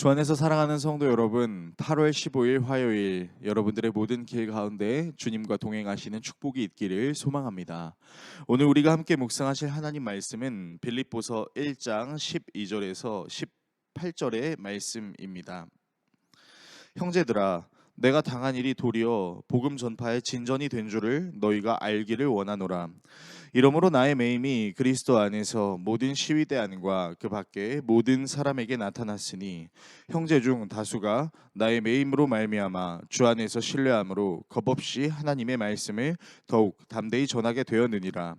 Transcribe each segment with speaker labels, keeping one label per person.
Speaker 1: 주 안에서 사랑하는 성도 여러분, 8월 15일 화요일 여러분들의 모든 길 가운데 주님과 동행하시는 축복이 있기를 소망합니다. 오늘 우리가 함께 묵상하실 하나님 말씀은 빌립보서 1장 12절에서 18절의 말씀입니다. 형제들아, 내가 당한 일이 도리어 복음 전파의 진전이 된 줄을 너희가 알기를 원하노라. 이러므로 나의 매임이 그리스도 안에서 모든 시위대 안과 그 밖에 모든 사람에게 나타났으니 형제 중 다수가 나의 매임으로 말미암아 주 안에서 신뢰함으로 겁없이 하나님의 말씀을 더욱 담대히 전하게 되었느니라.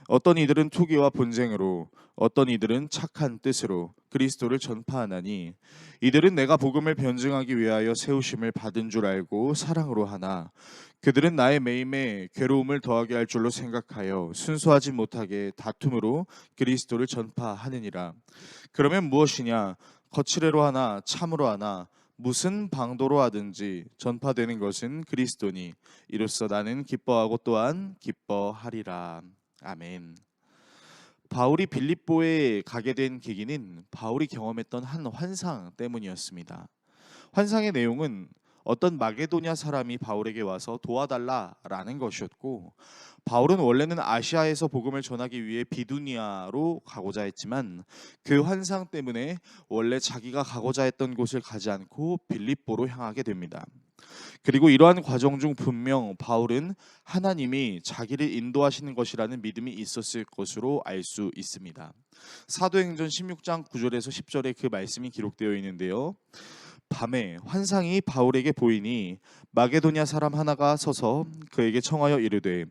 Speaker 1: 어떤 이들은 투기와 분쟁으로, 어떤 이들은 착한 뜻으로 그리스도를 전파하나니, 이들은 내가 복음을 변증하기 위하여 세우심을 받은 줄 알고 사랑으로 하나, 그들은 나의 매임에 괴로움을 더하게 할 줄로 생각하여 순수하지 못하게 다툼으로 그리스도를 전파하느니라. 그러면 무엇이냐? 거칠애로 하나 참으로 하나 무슨 방도로 하든지 전파되는 것은 그리스도니, 이로써 나는 기뻐하고 또한 기뻐하리라. 아멘. 바울이 빌립보에 가게 된 계기는 바울이 경험했던 한 환상 때문이었습니다. 환상의 내용은 어떤 마게도냐 사람이 바울에게 와서 도와달라라는 것이었고, 바울은 원래는 아시아에서 복음을 전하기 위해 비두니아로 가고자 했지만 그 환상 때문에 원래 자기가 가고자 했던 곳을 가지 않고 빌립보로 향하게 됩니다. 그리고 이러한 과정 중 분명 바울은 하나님이 자기를 인도하시는 것이라는 믿음이 있었을 것으로 알 수 있습니다. 사도행전 16장 9절에서 10절에 그 말씀이 기록되어 있는데요. 밤에 환상이 바울에게 보이니 마게도냐 사람 하나가 서서 그에게 청하여 이르되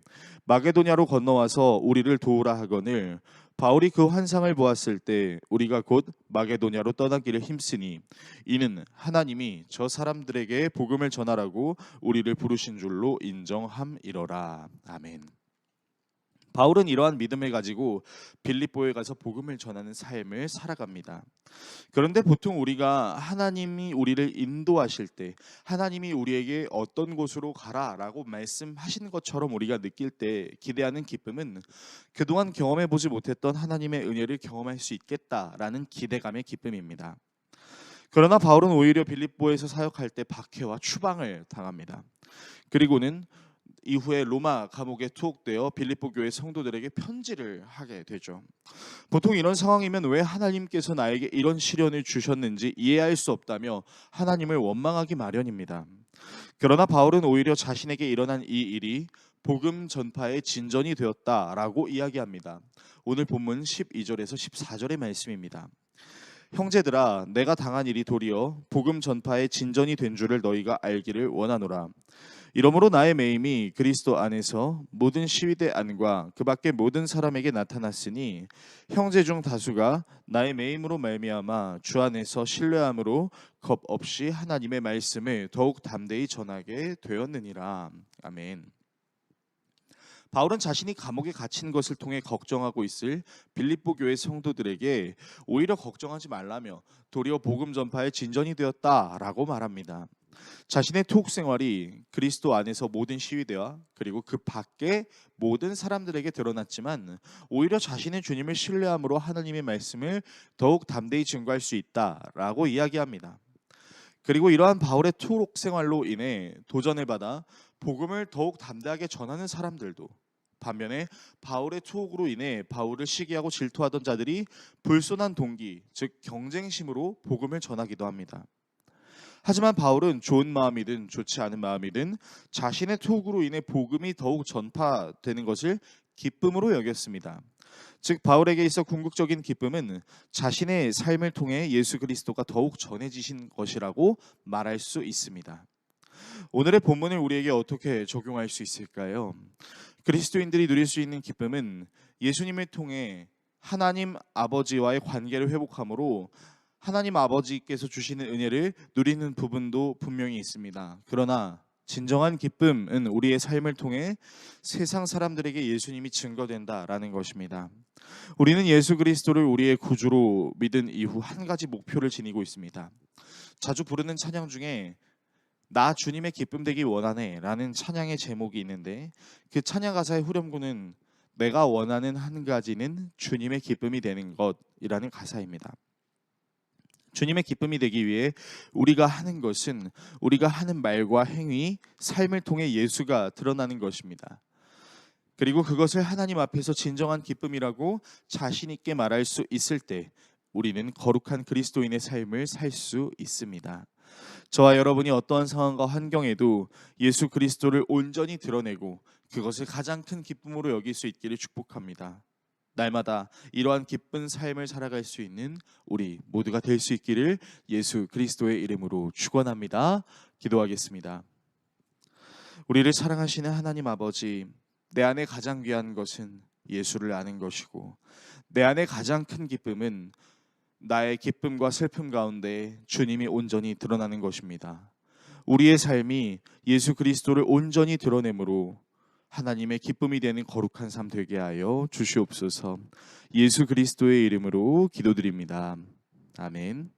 Speaker 1: 마게도냐로 건너와서 우리를 도우라 하거늘, 바울이 그 환상을 보았을 때 우리가 곧 마게도냐로 떠나기를 힘쓰니 이는 하나님이 저 사람들에게 복음을 전하라고 우리를 부르신 줄로 인정함이러라. 아멘. 바울은 이러한 믿음을 가지고 빌립보에 가서 복음을 전하는 삶을 살아갑니다. 그런데 보통 우리가 하나님이 우리를 인도하실 때, 하나님이 우리에게 어떤 곳으로 가라라고 말씀하시는 것처럼 우리가 느낄 때 기대하는 기쁨은 그동안 경험해 보지 못했던 하나님의 은혜를 경험할 수 있겠다라는 기대감의 기쁨입니다. 그러나 바울은 오히려 빌립보에서 사역할 때 박해와 추방을 당합니다. 그리고는 이후에 로마 감옥에 투옥되어 빌립보 교회 성도들에게 편지를 하게 되죠. 보통 이런 상황이면 왜 하나님께서 나에게 이런 시련을 주셨는지 이해할 수 없다며 하나님을 원망하기 마련입니다. 그러나 바울은 오히려 자신에게 일어난 이 일이 복음 전파의 진전이 되었다라고 이야기합니다. 오늘 본문 12절에서 14절의 말씀입니다. 형제들아, 내가 당한 일이 도리어 복음 전파의 진전이 된 줄을 너희가 알기를 원하노라. 이러므로 나의 매임이 그리스도 안에서 모든 시위대 안과 그 밖에 모든 사람에게 나타났으니 형제 중 다수가 나의 매임으로 말미암아 주 안에서 신뢰함으로 겁 없이 하나님의 말씀을 더욱 담대히 전하게 되었느니라. 아멘. 바울은 자신이 감옥에 갇힌 것을 통해 걱정하고 있을 빌립보 교회 성도들에게 오히려 걱정하지 말라며 도리어 복음 전파의 진전이 되었다라고 말합니다. 자신의 투옥 생활이 그리스도 안에서 모든 시위대와 그리고 그 밖에 모든 사람들에게 드러났지만 오히려 자신의 주님을 신뢰함으로 하나님의 말씀을 더욱 담대히 증거할 수 있다라고 이야기합니다. 그리고 이러한 바울의 투옥 생활로 인해 도전을 받아 복음을 더욱 담대하게 전하는 사람들도, 반면에 바울의 투옥으로 인해 바울을 시기하고 질투하던 자들이 불손한 동기, 즉 경쟁심으로 복음을 전하기도 합니다. 하지만 바울은 좋은 마음이든 좋지 않은 마음이든 자신의 투옥으로 인해 복음이 더욱 전파되는 것을 기쁨으로 여겼습니다. 즉 바울에게 있어 궁극적인 기쁨은 자신의 삶을 통해 예수 그리스도가 더욱 전해지신 것이라고 말할 수 있습니다. 오늘의 본문을 우리에게 어떻게 적용할 수 있을까요? 그리스도인들이 누릴 수 있는 기쁨은 예수님을 통해 하나님 아버지와의 관계를 회복함으로 하나님 아버지께서 주시는 은혜를 누리는 부분도 분명히 있습니다. 그러나 진정한 기쁨은 우리의 삶을 통해 세상 사람들에게 예수님이 증거된다라는 것입니다. 우리는 예수 그리스도를 우리의 구주로 믿은 이후 한 가지 목표를 지니고 있습니다. 자주 부르는 찬양 중에 나 주님의 기쁨 되기 원하네 라는 찬양의 제목이 있는데, 그 찬양 가사의 후렴구는 내가 원하는 한 가지는 주님의 기쁨이 되는 것이라는 가사입니다. 주님의 기쁨이 되기 위해 우리가 하는 것은 우리가 하는 말과 행위, 삶을 통해 예수가 드러나는 것입니다. 그리고 그것을 하나님 앞에서 진정한 기쁨이라고 자신 있게 말할 수 있을 때 우리는 거룩한 그리스도인의 삶을 살 수 있습니다. 저와 여러분이 어떠한 상황과 환경에도 예수 그리스도를 온전히 드러내고 그것을 가장 큰 기쁨으로 여길 수 있기를 축복합니다. 날마다 이러한 기쁜 삶을 살아갈 수 있는 우리 모두가 될 수 있기를 예수 그리스도의 이름으로 축원합니다. 기도하겠습니다. 우리를 사랑하시는 하나님 아버지, 내 안에 가장 귀한 것은 예수를 아는 것이고 내 안에 가장 큰 기쁨은 나의 기쁨과 슬픔 가운데 주님이 온전히 드러나는 것입니다. 우리의 삶이 예수 그리스도를 온전히 드러내므로 하나님의 기쁨이 되는 거룩한 삶 되게 하여 주시옵소서. 예수 그리스도의 이름으로 기도드립니다. 아멘.